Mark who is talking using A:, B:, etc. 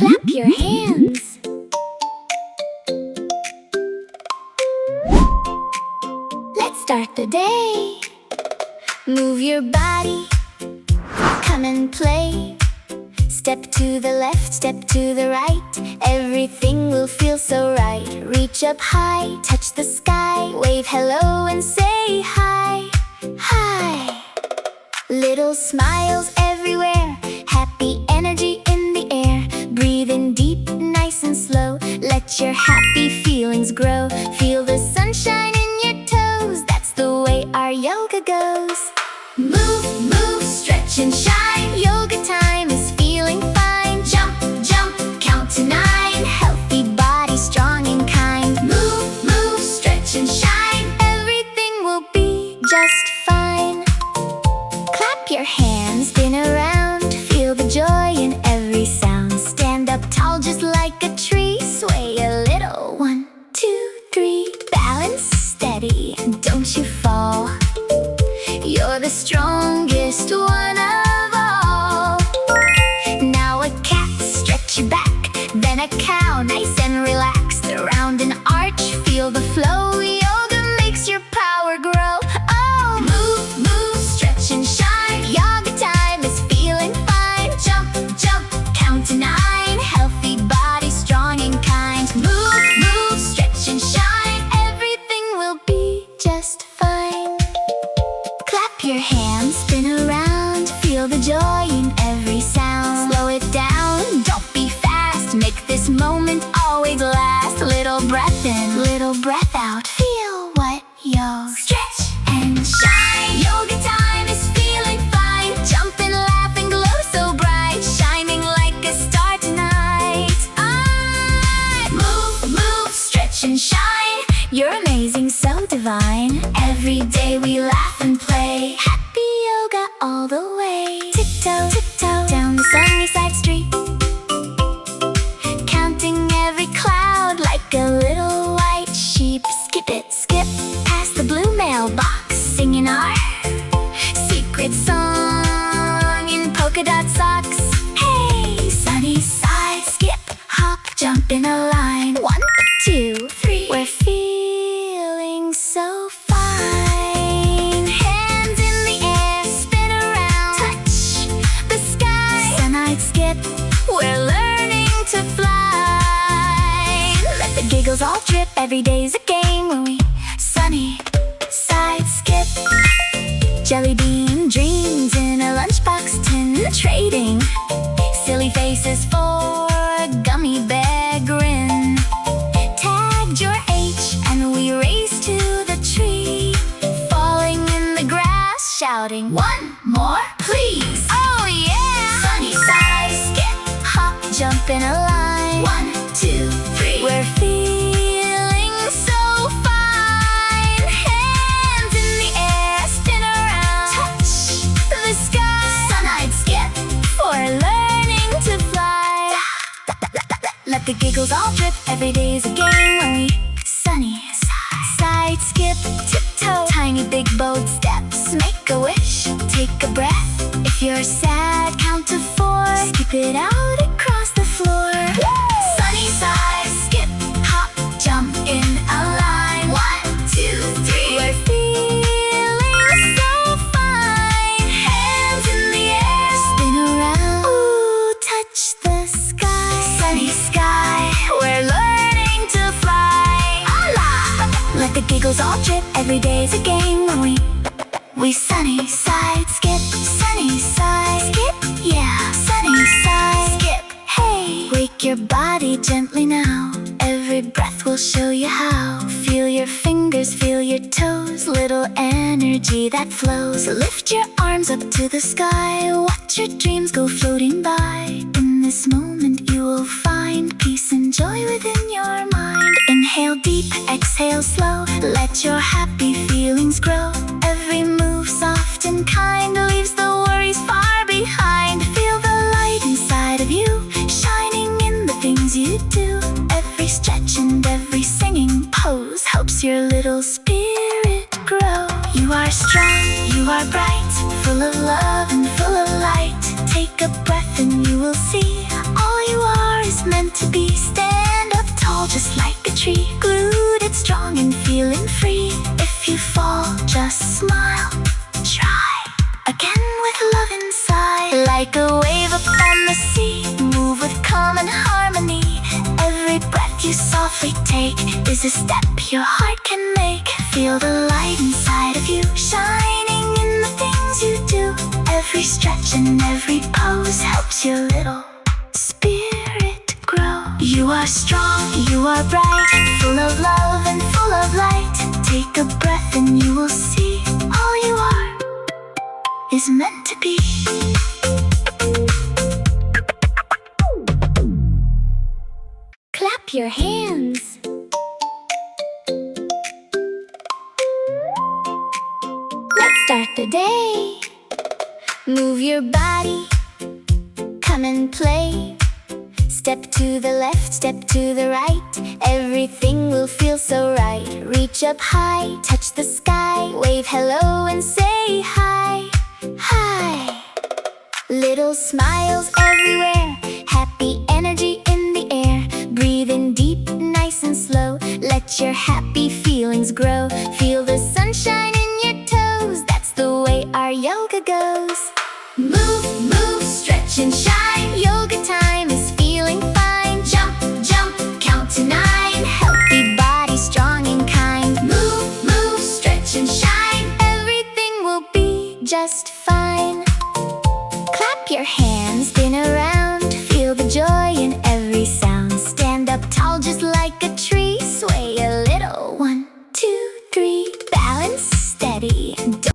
A: Clap your hands. Let's start the day. Move your body, come and play. Step to the left, step to the right. Everything will feel so right. Reach up high, touch the sky. Wave hello and say hi. Hi. Little smiles everywhere. Happy energy in the air. Breathe in deep, nice and slow. Let your happy feelings grow. Feel the sunshine in your toes. That's the way our yoga goes. Move, move, stretch and shine. Yoga time is feeling fine. Jump, jump, count to 9. Healthy body, strong and kind. Move, move, stretch and shine. Everything will be just fine. Clap your hands, spin around. Feel the joy in every sound. Stand up tall just like a tree. Sway a little, 1, 2, 3. Balance steady, don't you fall. You're the strongest one of all. Now a cat, stretch your back. Then a cow, nice and relaxed. Around an arch, feel the flow. Yoga makes your power grow. Oh, move, move, stretch and shine. Yoga time is feeling fine. Jump, jump, count to 9. Healthy body, strong and kind. Move, move, stretch and shine. Everything will be just fine. Clap your hands, spin around. Feel the joy in every sound. Slow it down, don't be fast. Make this moment always last. Little breath in, little breath out. Feel what you stretch and shine. Yoga time is feeling fine. Jump and laugh and glow so bright. Shining like a star tonight. Move, move, stretch and shine. You're amazing, so divine. Every day we laugh and play. Happy yoga all the way. Tiptoe, tiptoe down the sunny side street. Counting every cloud like a little white sheep. Skip it, skip past the blue mailbox. Singing our secret song in polka dot socks. Hey, sunny side, skip, hop, jump in a line. 1, 2, 3. We're feeling so fine. Hands in the air, spin around. Touch the sky. Sunlight skip, we're learning to fly. Let the giggles all drip. Every day's a game when we sunny side skip. Jelly bean dreams in a lunchbox tin. Trading silly faces for a gummy bear grin. Tagged your H and we race to the tree. Falling in the grass, shouting, 1 more please. Oh yeah! Sunny side skip, hop, jump in a line. 1, 2, 3. We're feeling so fine. Hands in the air, spin around. Touch the sky. Sunlight skip for learning to fly. Let the giggles all drip. Every day's a game when we sunny side skip. Tiptoe, tiny big bold steps. Make a wish, take a breath. If you're sad, count to 4. Skip it out across the floor. Sunny side skip, hop, jump in a line. 1, 2, 3. We're feeling so fine. Hands in the air, spin around. Ooh, touch the sky. Sunny sky, we're learning to fly. Hola! Let the giggles all drip. Every day's a game when we sunny side skip. Sunny side skip, yeah. Sunny side skip. Hey, wake your body gently now. Every breath will show you how. Feel your fingers, feel your toes. Little energy that flows. Lift your arms up to the sky. Watch your dreams go floating by. In this moment you will find peace and joy within your mind. Inhale deep, exhale slow. Let your happy feelings grow. Every move soft and kind leaves the worries far behind. Feel the light inside of you, shining in the things you do. Every stretch and every singing pose helps your little spirit grow. You are strong, you are bright, full of love and full of light. Take a breath and you will see all you are is it's meant to be. Stand up tall just like a tree, rooted strong and feeling free. If you fall, just smile. Try again with love inside. Like a wave upon the sea, move with calm and harmony. Every breath you softly take is a step your heart can make. Feel the light inside of you, shining in the things you do. Every stretch and every pose helps your little spirit grow. You are strong, you are bright, full of love and full of light. Take a breath and you will see all you are is meant to be. Clap your hands. Let's start the day. Move your body, come and play. Step to the left, step to the right. Everything will feel so right. Reach up high, touch the sky. Wave hello and say hi. Hi. Little smiles everywhere, happy energy in the air. Breathe in deep, nice and slow. Let your happy feelings grow. Feel the sunshine in your toes. That's the way our yoga goes. Move, move, stretch and shine. Yoga time is feeling fine. Jump, jump, count to 9. Healthy body, strong and kind. Move, move, stretch and shine. Everything will be just fine. Clap your hands, spin around.